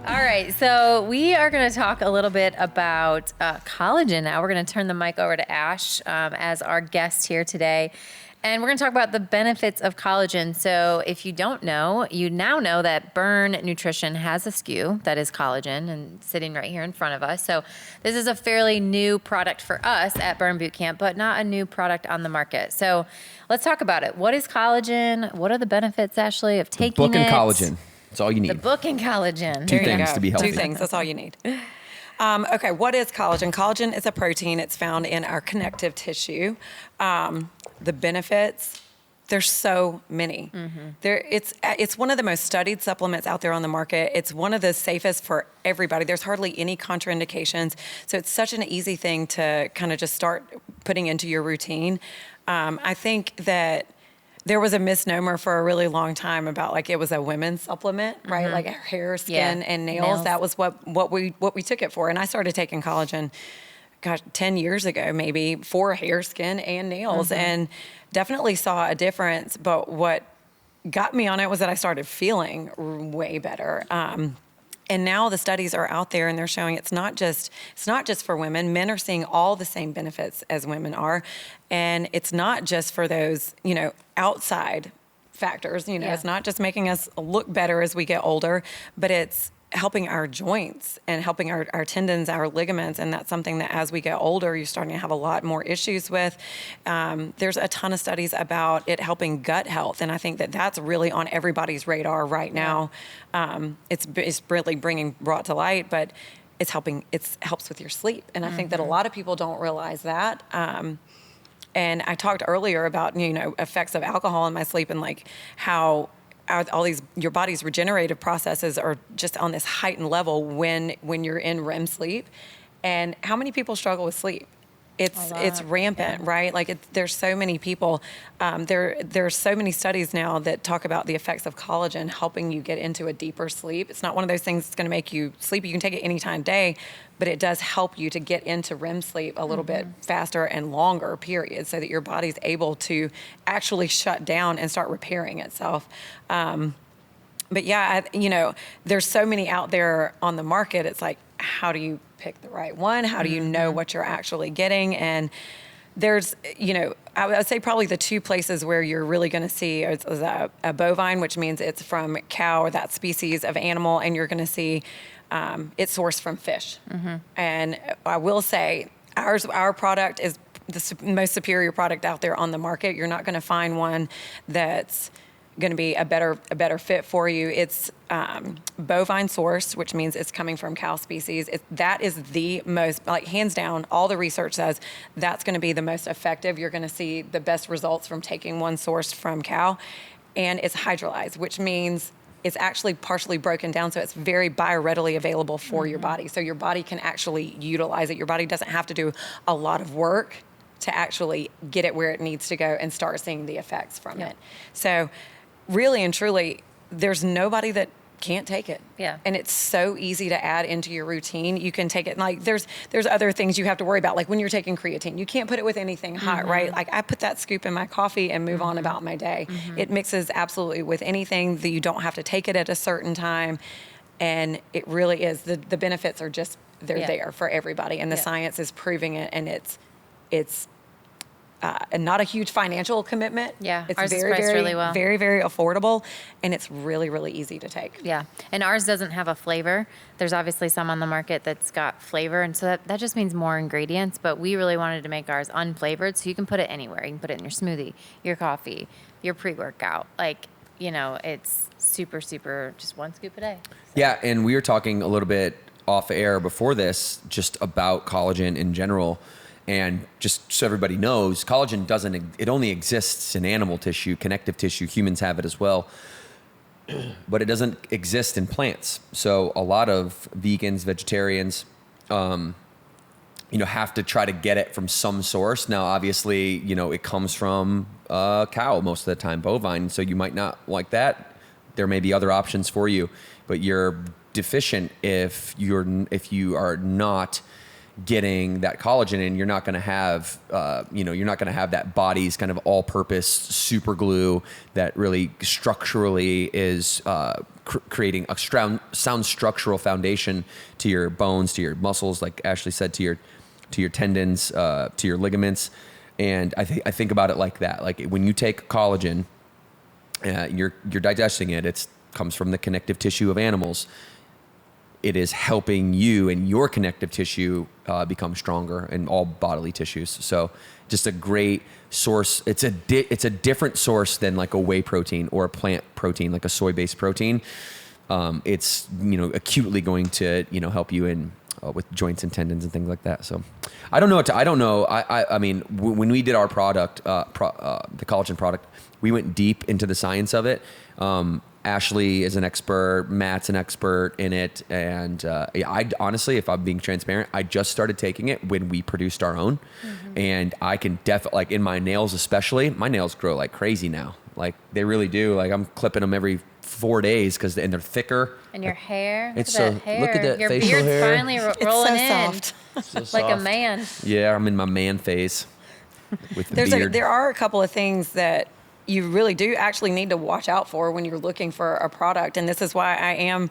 All right, so we are going to talk a little bit about collagen now. We're going to turn the mic over to Ash as our guest here today. And we're going to talk about the benefits of collagen. So if you don't know, you now know that Burn Nutrition has a SKU that is collagen and sitting right here in front of us. So this is a fairly new product for us at Burn Bootcamp, but not a new product on the market. So let's talk about it. What is collagen? What are the benefits, Ashley, of taking Book and it? collagen. That's all you need. The book and collagen. Two There you things go. to be healthy. Two things. That's all you need. Okay, what is collagen? Collagen is a protein. It's found in our connective tissue. The benefits, there's so many. It's one of the most studied supplements out there on the market. It's one of the safest for everybody. There's hardly any contraindications. So it's such an easy thing to kind of just start putting into your routine. I think that there was a misnomer for a really long time about like it was a women's supplement, right? Like hair, skin, and nails. That was what we took it for. And I started taking collagen, 10 years ago, maybe, for hair, skin, and nails, and definitely saw a difference. But what got me on it was that I started feeling way better. And now the studies are out there and they're showing it's not just for women. Men are seeing all the same benefits as women are. And it's not just for those, outside factors. It's not just making us look better as we get older, but it's helping our joints and helping our tendons, our ligaments. And that's something that as we get older, you're starting to have a lot more issues with. There's a ton of studies about it helping gut health. And I think that that's really on everybody's radar right now. It's really brought to light, but it helps with your sleep. And I think that a lot of people don't realize that. And I talked earlier about, effects of alcohol in my sleep and like how your body's regenerative processes are just on this heightened level when you're in REM sleep. And how many people struggle with sleep? It's rampant, right? Like there's so many people. There's so many studies now that talk about the effects of collagen helping you get into a deeper sleep. It's not one of those things that's going to make you sleepy. You can take it any time of day, but it does help you to get into REM sleep a little bit faster and longer period, so that your body's able to actually shut down and start repairing itself. But yeah, there's so many out there on the market. It's like, how do you pick the right one? How do you know what you're actually getting? And there's, I would say probably the two places where you're really going to see is a bovine, which means it's from cow or that species of animal, and you're going to see it's sourced from fish. And I will say our product is the most superior product out there on the market. You're not going to find one that's going to be a better fit for you. It's bovine sourced, which means it's coming from cow species. That is the most, like, hands down, all the research says that's going to be the most effective. You're going to see the best results from taking one sourced from cow. And it's hydrolyzed, which means it's actually partially broken down, so it's very bioreadily available for your body. So your body can actually utilize it. Your body doesn't have to do a lot of work to actually get it where it needs to go and start seeing the effects from it. So really and truly, there's nobody that can't take it. Yeah. And it's so easy to add into your routine. You can take it, like there's other things you have to worry about. Like when you're taking creatine, you can't put it with anything hot, right? Like I put that scoop in my coffee and move on about my day. It mixes absolutely with anything that you don't have to take it at a certain time. And it really is, the benefits are just, they're there for everybody. And the science is proving it, and it's and not a huge financial commitment. Yeah, it's ours is very, priced very, really well. very, very affordable, and it's really, really easy to take. Yeah, and ours doesn't have a flavor. There's obviously some on the market that's got flavor, and so that just means more ingredients, but we really wanted to make ours unflavored, so you can put it anywhere. You can put it in your smoothie, your coffee, your pre-workout. Like, it's super, super, just one scoop a day. So. Yeah, and we were talking a little bit off air before this just about collagen in general. And just so everybody knows, collagen it only exists in animal tissue, connective tissue. Humans have it as well. But it doesn't exist in plants. So a lot of vegans, vegetarians, have to try to get it from some source. Now, obviously, it comes from cow most of the time, bovine. So you might not like that. There may be other options for you, but you're deficient if you are not getting that collagen in, you're not going to have, you're not going to have that body's kind of all-purpose super glue that really structurally is creating a sound structural foundation to your bones, to your muscles, like Ashley said, to your tendons, to your ligaments. And I think about it like that. Like when you take collagen, you're digesting it. It comes from the connective tissue of animals. It is helping you and your connective tissue become stronger in all bodily tissues. So just a great source. It's a different source than like a whey protein or a plant protein, like a soy-based protein. It's acutely going to help you in with joints and tendons and things like that. So I don't know. I mean, when we did our product, the collagen product, we went deep into the science of it. Ashley is an expert, Matt's an expert in it. And I honestly, if I'm being transparent, I just started taking it when we produced our own. Mm-hmm. And I can definitely, like in my nails especially, my nails grow like crazy now. Like they really do. Like I'm clipping them every 4 days and they're thicker. And your hair. It's so, hair. look at that your facial beard's hair. finally It's rolling so in. soft. So Like a soft. man. Yeah, I'm in my man phase with the beard. There are a couple of things that you really do actually need to watch out for when you're looking for a product. And this is why I am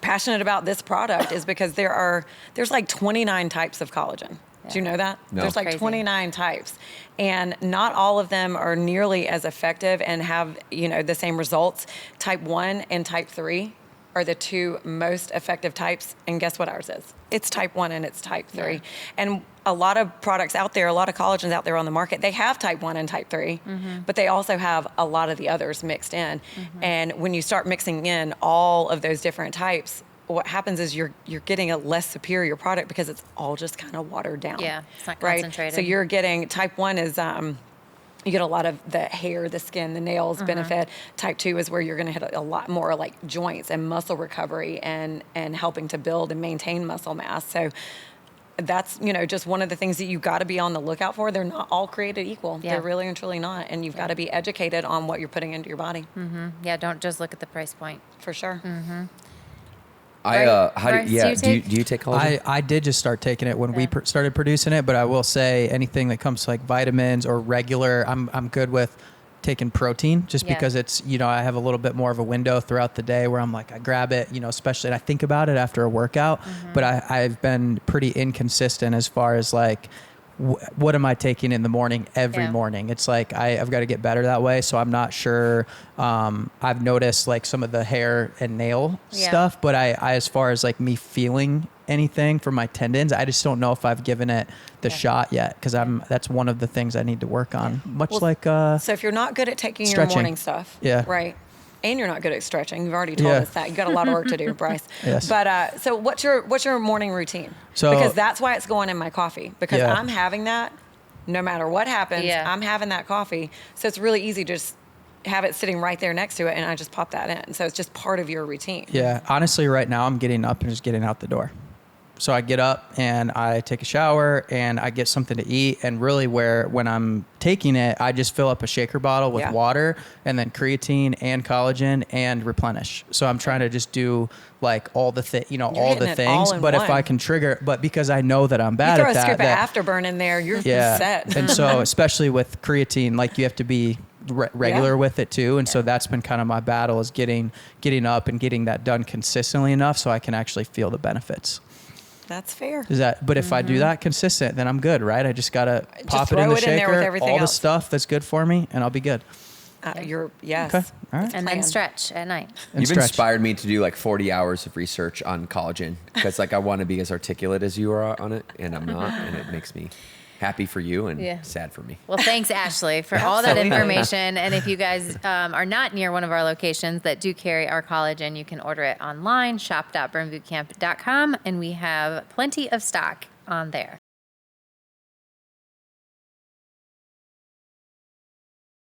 passionate about this product is because there's like 29 types of collagen. Yeah. Do you know that? No. There's like Crazy. 29 types. And not all of them are nearly as effective and have, the same results. Type 1 and type 3 are the two most effective types. And guess what ours is? It's type 1 and it's type 3. Yeah. And a lot of products out there, a lot of collagens out there on the market, they have type 1 and type 3, but they also have a lot of the others mixed in. And when you start mixing in all of those different types, what happens is you're getting a less superior product because it's all just kind of watered down. Yeah, it's not right? concentrated. So you're getting type 1 is you get a lot of the hair, the skin, the nails benefit. Type 2 is where you're going to hit a lot more like joints and muscle recovery and helping to build and maintain muscle mass. So that's, just one of the things that you got to be on the lookout for. They're not all created equal. Yeah. They're really and truly not. And you've got to be educated on what you're putting into your body. Yeah, don't just look at the price point. For sure. Bryce, Do you take collagen? I did just start taking it when we started producing it, but I will say anything that comes to like vitamins or regular, I'm good with taking protein just Yeah. because it's, I have a little bit more of a window throughout the day where I'm like, I grab it, especially, and I think about it after a workout, but I've been pretty inconsistent as far as like, what am I taking in the morning every morning? It's like I've got to get better that way. So I'm not sure. I've noticed like some of the hair and nail stuff, but I as far as like me feeling anything for my tendons, I just don't know if I've given it the shot yet because that's one of the things I need to work on. Much like So if you're not good at taking stretching. your morning stuff, right? And you're not good at stretching. You've already told us that. You've got a lot of work to do, Bryce. Yes. But so what's your morning routine? So- because that's why it's going in my coffee. Because Yeah. I'm having that no matter what happens. Yeah. I'm having that coffee. So it's really easy to just have it sitting right there next to it and I just pop that in. So it's just part of your routine. Yeah, honestly, right now I'm getting up and just getting out the door. So I get up and I take a shower and I get something to eat. And really when I'm taking it, I just fill up a shaker bottle with water and then creatine and collagen and replenish. So I'm trying to just do like all the all the hitting it things. all in But if one. I can trigger, but because I know that I'm You bad throw at a that. scoop of afterburn in there, you're set. And so especially with creatine, like you have to be regular with it too. And so that's been kind of my battle is getting up and getting that done consistently enough so I can actually feel the benefits. That's fair. But if I do that consistent, then I'm good, right? I just gotta pop it in throw the it in there with shaker, everything all the else. stuff that's good for me, and I'll be good. Yes. Okay, all right. And plan. then stretch at night. And You've stretch. inspired me to do like 40 hours of research on collagen because like I want to be as articulate as you are on it, and I'm not, and it makes me happy for you and sad for me. Well, thanks, Ashley, for all that information. And if you guys are not near one of our locations that do carry our collagen, you can order it online, shop.burnbootcamp.com, and we have plenty of stock on there.